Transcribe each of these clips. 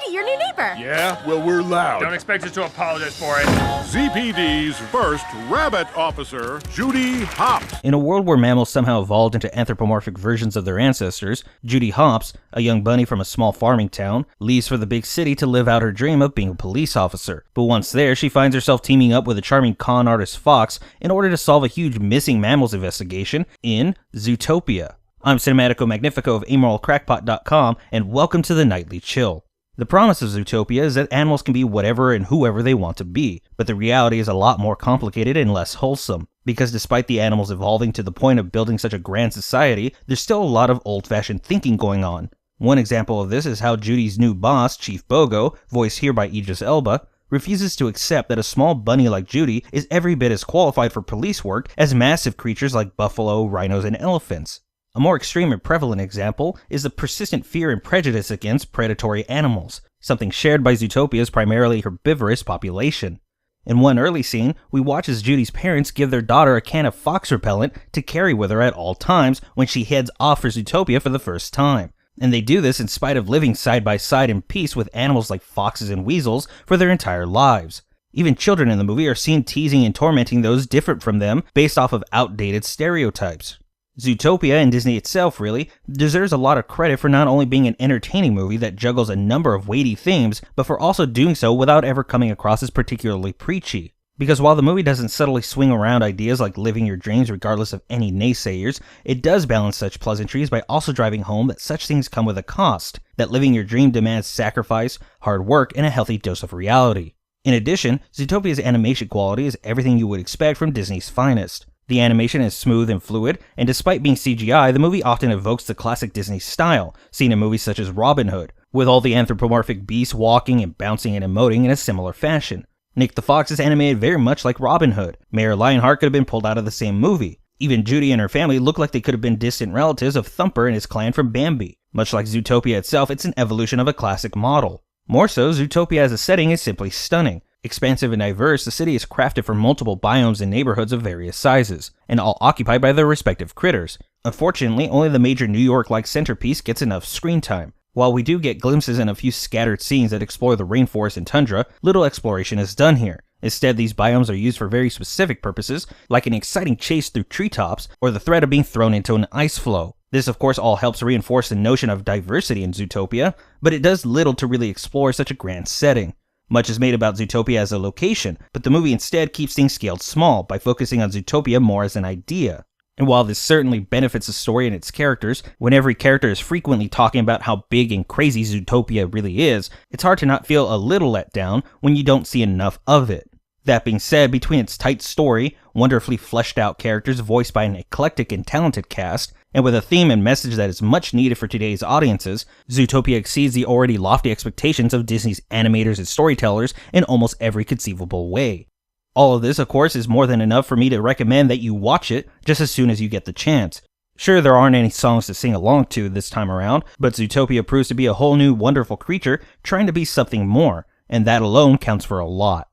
Judy, your new neighbor. Yeah, well, we're loud. Don't expect us to apologize for it. ZPD's first rabbit officer, Judy Hopps. In a world where mammals somehow evolved into anthropomorphic versions of their ancestors, Judy Hopps, a young bunny from a small farming town, leaves for the big city to live out her dream of being a police officer. But once there, she finds herself teaming up with a charming con artist Fox in order to solve a huge missing mammals investigation in Zootopia. I'm Cinematico Magnifico of AmoralCrackpot.com, and welcome to the Nightly Chill. The promise of Zootopia is that animals can be whatever and whoever they want to be, but the reality is a lot more complicated and less wholesome, because despite the animals evolving to the point of building such a grand society, there's still a lot of old-fashioned thinking going on. One example of this is how Judy's new boss, Chief Bogo, voiced here by Idris Elba, refuses to accept that a small bunny like Judy is every bit as qualified for police work as massive creatures like buffalo, rhinos, and elephants. A more extreme and prevalent example is the persistent fear and prejudice against predatory animals, something shared by Zootopia's primarily herbivorous population. In one early scene, we watch as Judy's parents give their daughter a can of fox repellent to carry with her at all times when she heads off for Zootopia for the first time. And they do this in spite of living side by side in peace with animals like foxes and weasels for their entire lives. Even children in the movie are seen teasing and tormenting those different from them based off of outdated stereotypes. Zootopia, and Disney itself really, deserves a lot of credit for not only being an entertaining movie that juggles a number of weighty themes, but for also doing so without ever coming across as particularly preachy. Because while the movie doesn't subtly swing around ideas like living your dreams regardless of any naysayers, it does balance such pleasantries by also driving home that such things come with a cost, that living your dream demands sacrifice, hard work, and a healthy dose of reality. In addition, Zootopia's animation quality is everything you would expect from Disney's finest. The animation is smooth and fluid, and despite being CGI, the movie often evokes the classic Disney style, seen in movies such as Robin Hood, with all the anthropomorphic beasts walking and bouncing and emoting in a similar fashion. Nick the Fox is animated very much like Robin Hood. Mayor Lionheart could have been pulled out of the same movie. Even Judy and her family look like they could have been distant relatives of Thumper and his clan from Bambi. Much like Zootopia itself, it's an evolution of a classic model. More so, Zootopia as a setting is simply stunning. Expansive and diverse, the city is crafted for multiple biomes and neighborhoods of various sizes, and all occupied by their respective critters. Unfortunately, only the major New York-like centerpiece gets enough screen time. While we do get glimpses and a few scattered scenes that explore the rainforest and tundra, little exploration is done here. Instead, these biomes are used for very specific purposes, like an exciting chase through treetops, or the threat of being thrown into an ice flow. This of course all helps reinforce the notion of diversity in Zootopia, but it does little to really explore such a grand setting. Much is made about Zootopia as a location, but the movie instead keeps things scaled small by focusing on Zootopia more as an idea. And while this certainly benefits the story and its characters, when every character is frequently talking about how big and crazy Zootopia really is, it's hard to not feel a little let down when you don't see enough of it. That being said, between its tight story, wonderfully fleshed out characters voiced by an eclectic and talented cast, and with a theme and message that is much needed for today's audiences, Zootopia exceeds the already lofty expectations of Disney's animators and storytellers in almost every conceivable way. All of this, of course, is more than enough for me to recommend that you watch it just as soon as you get the chance. Sure, there aren't any songs to sing along to this time around, but Zootopia proves to be a whole new wonderful creature trying to be something more, and that alone counts for a lot.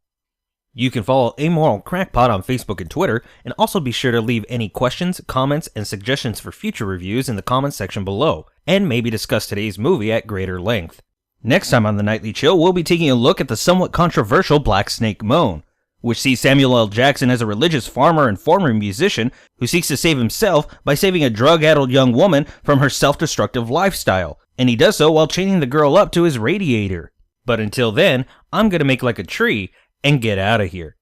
You can follow Amoral Crackpot on Facebook and Twitter, and also be sure to leave any questions, comments, and suggestions for future reviews in the comments section below, and maybe discuss today's movie at greater length. Next time on the Nightly Chill, we'll be taking a look at the somewhat controversial Black Snake Moan, which sees Samuel L. Jackson as a religious farmer and former musician who seeks to save himself by saving a drug-addled young woman from her self-destructive lifestyle, and he does so while chaining the girl up to his radiator. But until then, I'm gonna make like a tree and get out of here.